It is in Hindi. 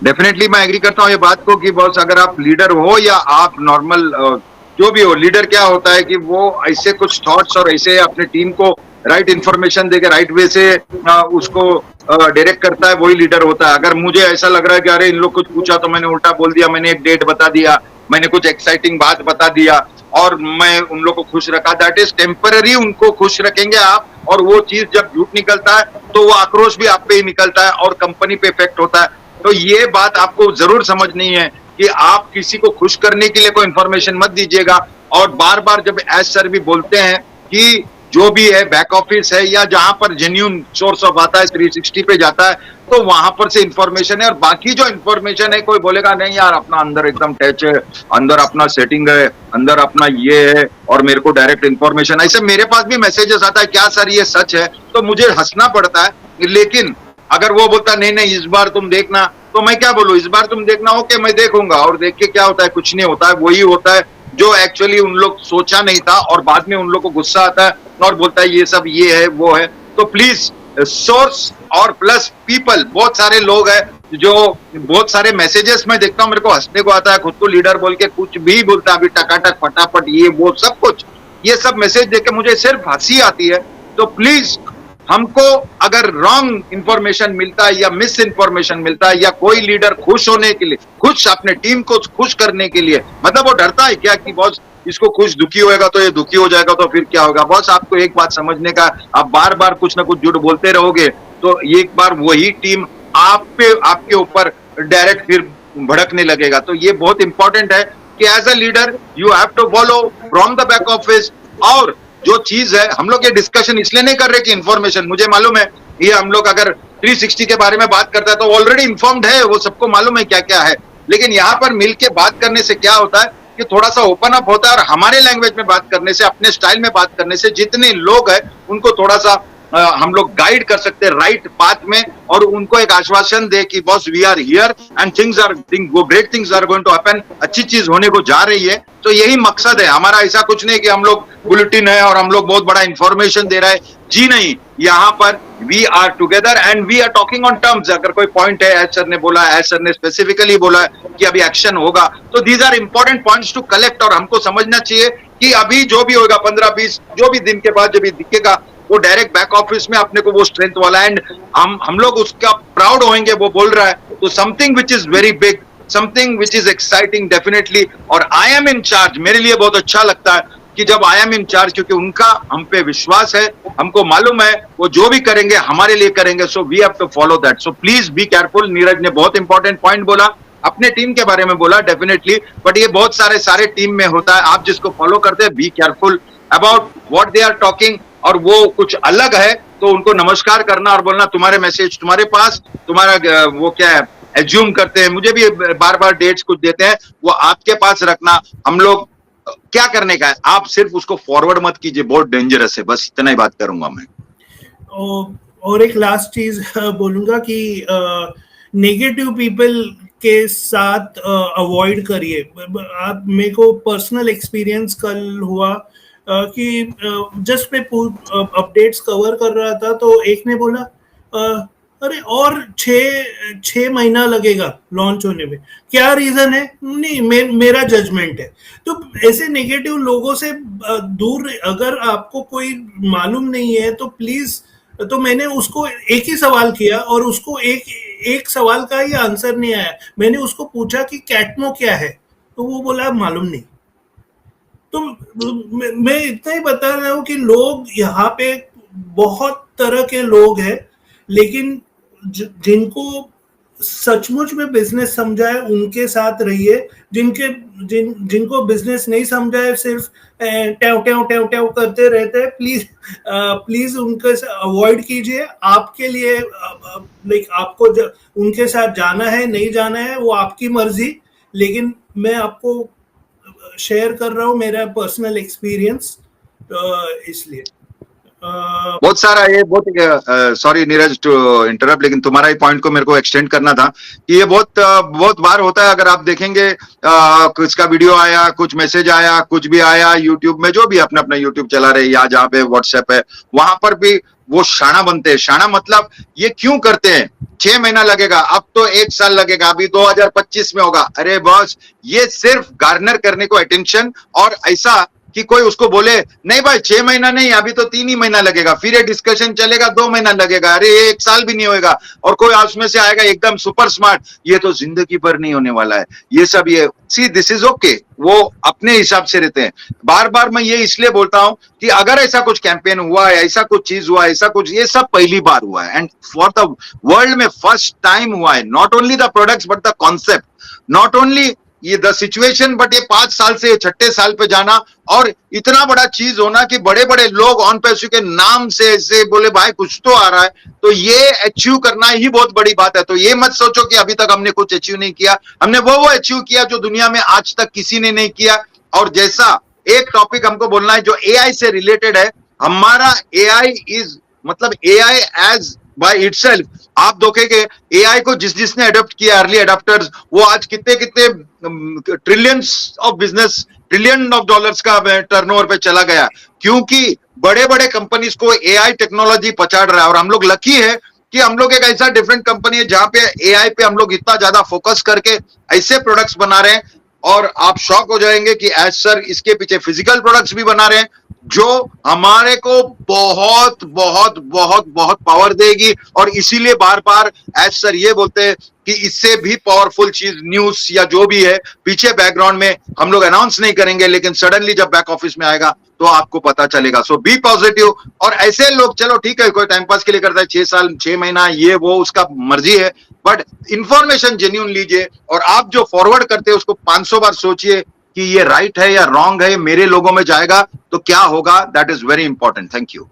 डेफिनेटली मैं एग्री करता हूँ ये बात को कि बॉस अगर आप लीडर हो या आप नॉर्मल जो भी हो, लीडर क्या होता है कि वो ऐसे कुछ थॉट्स और ऐसे अपने टीम को राइट इंफॉर्मेशन देकर राइट वे से उसको डायरेक्ट करता है, वही लीडर होता है। अगर मुझे ऐसा लग रहा है कि अरे इन लोग कुछ पूछा तो मैंने उल्टा बोल दिया, मैंने एक डेट बता दिया, मैंने कुछ एक्साइटिंग बात बता दिया और मैं उन लोग को खुश रखा, दैट इज टेम्पररी। उनको खुश रखेंगे आप, और वो चीज जब झूठ निकलता है तो वो आक्रोश भी आप पे ही निकलता है और कंपनी पे इफेक्ट होता है। तो ये बात आपको जरूर समझनी है कि आप किसी को खुश करने के लिए कोई इंफॉर्मेशन मत दीजिएगा। और बार बार जब एस सर भी बोलते हैं कि जो भी है बैक ऑफिस है या जहां पर जेन्यून सोर्स ऑफ आता है 360 पे जाता है, तो वहां पर से इंफॉर्मेशन है। और बाकी जो इंफॉर्मेशन है कोई बोलेगा नहीं यार अपना अंदर एकदम टच है, अंदर अपना सेटिंग है, अंदर अपना ये है और मेरे को डायरेक्ट इंफॉर्मेशन। ऐसे मेरे पास भी मैसेजेस आता है, क्या सर ये सच है, तो मुझे हंसना पड़ता है। लेकिन अगर वो बोलता नहीं नहीं इस बार तुम देखना, तो मैं क्या बोलूं, इस बार तुम देखना, ओके मैं देखूंगा। और देख के क्या होता है, कुछ नहीं होता है। वही होता है जो एक्चुअली उन लोग सोचा नहीं था और बाद में उन लोग को गुस्सा आता है और बोलता है ये सब ये है वो है। तो प्लीज सोर्स और प्लस पीपल, बहुत सारे लोग हैं जो बहुत सारे मैसेजेस मैं देखता हूँ, मेरे को हंसने को आता है। खुद को लीडर बोल के कुछ भी बोलता है, अभी टकाटक फटाफट ये वो सब कुछ, ये सब मैसेज देख के मुझे सिर्फ हंसी आती है। तो प्लीज हमको अगर रॉन्ग इंफॉर्मेशन मिलता है या मिस इंफॉर्मेशन मिलता है या कोई लीडर खुश होने के लिए, खुश अपने टीम को खुश करने के लिए, मतलब वो डरता है क्या कि बॉस इसको खुश दुखी होएगा तो ये दुखी हो जाएगा तो फिर क्या होगा। बॉस आपको एक बात समझने का, आप बार बार कुछ ना कुछ झूठ बोलते रहोगे तो एक बार वही टीम आप पे आपके ऊपर डायरेक्ट फिर भड़कने लगेगा। तो ये बहुत इंपॉर्टेंट है कि as a leader you have to follow from the back office. और जो चीज है, हम लोग ये डिस्कशन इसलिए नहीं कर रहे कि इंफॉर्मेशन, मुझे मालूम है ये हम लोग अगर 360 के बारे में बात करता है तो ऑलरेडी इन्फॉर्म्ड है, वो सबको मालूम है क्या क्या है। लेकिन यहाँ पर मिलके बात करने से क्या होता है कि थोड़ा सा ओपन अप होता है, और हमारे लैंग्वेज में बात करने से, अपने स्टाइल में बात करने से जितने लोग हैं उनको थोड़ा सा हम लोग गाइड कर सकते हैं राइट पाथ में, और उनको एक आश्वासन दे कि boss we are here and great things are going to happen, अच्छी चीज होने को जा रही है। तो यही मकसद है हमारा। ऐसा कुछ नहीं कि हम लोग बुलेटिन है और हम लोग बहुत बड़ा इंफॉर्मेशन दे रहा है, जी नहीं। यहाँ पर we are together and we are talking on terms. अगर कोई पॉइंट है, एच सर ने बोला, एच सर ने स्पेसिफिकली बोला कि अभी एक्शन होगा, तो these are important points to collect. और हमको समझना चाहिए कि अभी जो भी होगा 15-20 जो भी दिन के बाद जब भी दिखेगा, वो डायरेक्ट बैक ऑफिस में अपने को वो स्ट्रेंथ वाला, एंड हम लोग उसका प्राउड होंगे। वो बोल रहा है तो something which is very big, something which is exciting definitely. और आई एम इन चार्ज, मेरे लिए बहुत अच्छा लगता है कि जब आई एम इन चार्ज, क्योंकि उनका हम पे विश्वास है, हमको मालूम है वो जो भी करेंगे हमारे लिए करेंगे। So we have to follow that. So please be careful. Neeraj ने बहुत इंपॉर्टेंट पॉइंट बोला, अपने टीम के बारे में बोला डेफिनेटली, बट ये बहुत सारे टीम में होता है। आप जिसको फॉलो करते हैं, be careful about what they are talking. और वो कुछ अलग है तो उनको नमस्कार करना और बोलना तुम्हारे मैसेज तुम्हारे पास, तुम्हारा वो क्या है एज्यूम करते हैं, मुझे भी बार बार डेट्स कुछ देते हैं, वो आपके पास रखना। हम लोग क्या करने का है, आप सिर्फ उसको फॉरवर्ड मत कीजिए, बहुत डेंजरस है। बस इतना ही बात करूंगा मैं। और एक लास्ट चीज बोलूंगा कि नेगेटिव पीपल के साथ अवॉइड करिए। आप, मेरे को पर्सनल एक्सपीरियंस कल हुआ कि जस्ट मैं अपडेट्स कवर कर रहा था तो एक ने बोला अरे और 6 महीना लगेगा लॉन्च होने में, क्या रीजन है? नहीं, मेरा जजमेंट है। तो ऐसे नेगेटिव लोगों से दूर, अगर आपको कोई मालूम नहीं है तो प्लीज, तो मैंने उसको एक ही सवाल किया और उसको एक सवाल का ही आंसर नहीं आया। मैंने उसको पूछा कि कैटमो क्या है, तो वो बोला मालूम नहीं। तो मैं इतना ही बता रहा हूँ कि लोग यहाँ पे बहुत तरह के लोग हैं, लेकिन जिनको सचमुच में बिजनेस समझा है उनके साथ रहिए। जिनको बिजनेस नहीं समझा है, सिर्फ टैव टैव टैव टैव करते रहते हैं, प्लीज उनके अवॉइड कीजिए। आपके लिए लाइक आपको उनके साथ जाना है नहीं जाना है वो आपकी मर्जी, लेकिन मैं आपको शेयर कर रहा हूँ मेरा पर्सनल एक्सपीरियंस, इसलिए बहुत सारा ये बहुत सॉरी नीरज टू इंटरप्ट, लेकिन तुम्हारा ही पॉइंट को मेरे को एक्सटेंड करना था कि ये बहुत बार होता है। अगर आप देखेंगे कुछ का वीडियो आया, कुछ मैसेज आया, कुछ भी आया यूट्यूब में, जो भी अपना यूट्यूब चला रहे या जहाँ पे व्हाट्सएप है, वहां पर भी वो शाना बनते हैं। शाना मतलब ये क्यों करते हैं, 6 महीना लगेगा, अब तो 1 साल लगेगा, अभी 2025 में होगा। अरे बॉस, ये सिर्फ गार्नर करने को अटेंशन, और ऐसा कि कोई उसको बोले नहीं भाई 6 महीना नहीं, अभी तो 3 ही महीना लगेगा, फिर ये डिस्कशन चलेगा 2 महीना लगेगा, अरे ये 1 साल भी नहीं होएगा, और कोई उसमें से आएगा एकदम सुपर स्मार्ट, ये तो जिंदगी भर नहीं होने वाला है। ये सब ये सी दिस इज ओके, वो अपने हिसाब से रहते हैं। बार बार मैं ये इसलिए बोलता हूं कि अगर ऐसा कुछ कैंपेन हुआ है, ऐसा कुछ चीज हुआ है, ऐसा कुछ, ये सब पहली बार हुआ है, एंड फॉर द वर्ल्ड में फर्स्ट टाइम हुआ है। Not only the products but the concept, not only ये द सिचुएशन, बट ये 5 साल से 6ठे साल पे जाना, और इतना बड़ा चीज होना कि बड़े बड़े लोग ऑन पैसो के नाम से ऐसे बोले भाई कुछ तो आ रहा है, तो ये अचीव करना ही बहुत बड़ी बात है। तो ये मत सोचो कि अभी तक हमने कुछ अचीव नहीं किया, हमने वो अचीव किया जो दुनिया में आज तक किसी ने नहीं किया। और जैसा एक टॉपिक हमको बोलना है जो एआई से रिलेटेड है, हमारा एआई इज, मतलब एआई एज बाय इटसेल्फ, आप देखेंगे एआई को जिसने अडॉप्ट किया, अर्ली अडॉप्टर्स, वो आज कितने कितने trillions of business, trillion of dollars का टर्नओवर पे चला गया, क्योंकि बड़े बड़े कंपनीज को एआई टेक्नोलॉजी पछाड़ रहा है। और हम लोग लकी है कि हम लोग एक ऐसा डिफरेंट कंपनी है जहां पे एआई पे हम लोग इतना ज्यादा फोकस करके ऐसे प्रोडक्ट्स बना रहे हैं, और आप शॉक हो जाएंगे कि एज सर इसके पीछे फिजिकल प्रोडक्ट्स भी बना रहे हैं जो हमारे को बहुत बहुत बहुत बहुत पावर देगी। और इसीलिए बार बार एज सर ये बोलते हैं कि इससे भी पावरफुल चीज न्यूज या जो भी है पीछे बैकग्राउंड में हम लोग अनाउंस नहीं करेंगे, लेकिन सडनली जब बैक ऑफिस में आएगा तो आपको पता चलेगा। सो बी पॉजिटिव। और ऐसे लोग, चलो ठीक है कोई टाइम पास के लिए करता है, 6 साल 6 महीना ये वो उसका मर्जी है, बट इंफॉर्मेशन जेन्युइन लीजिए, और आप जो फॉरवर्ड करते हैं उसको 500 बार सोचिए कि ये राइट है या रॉन्ग है, मेरे लोगों में जाएगा तो क्या होगा। That is very important. Thank you.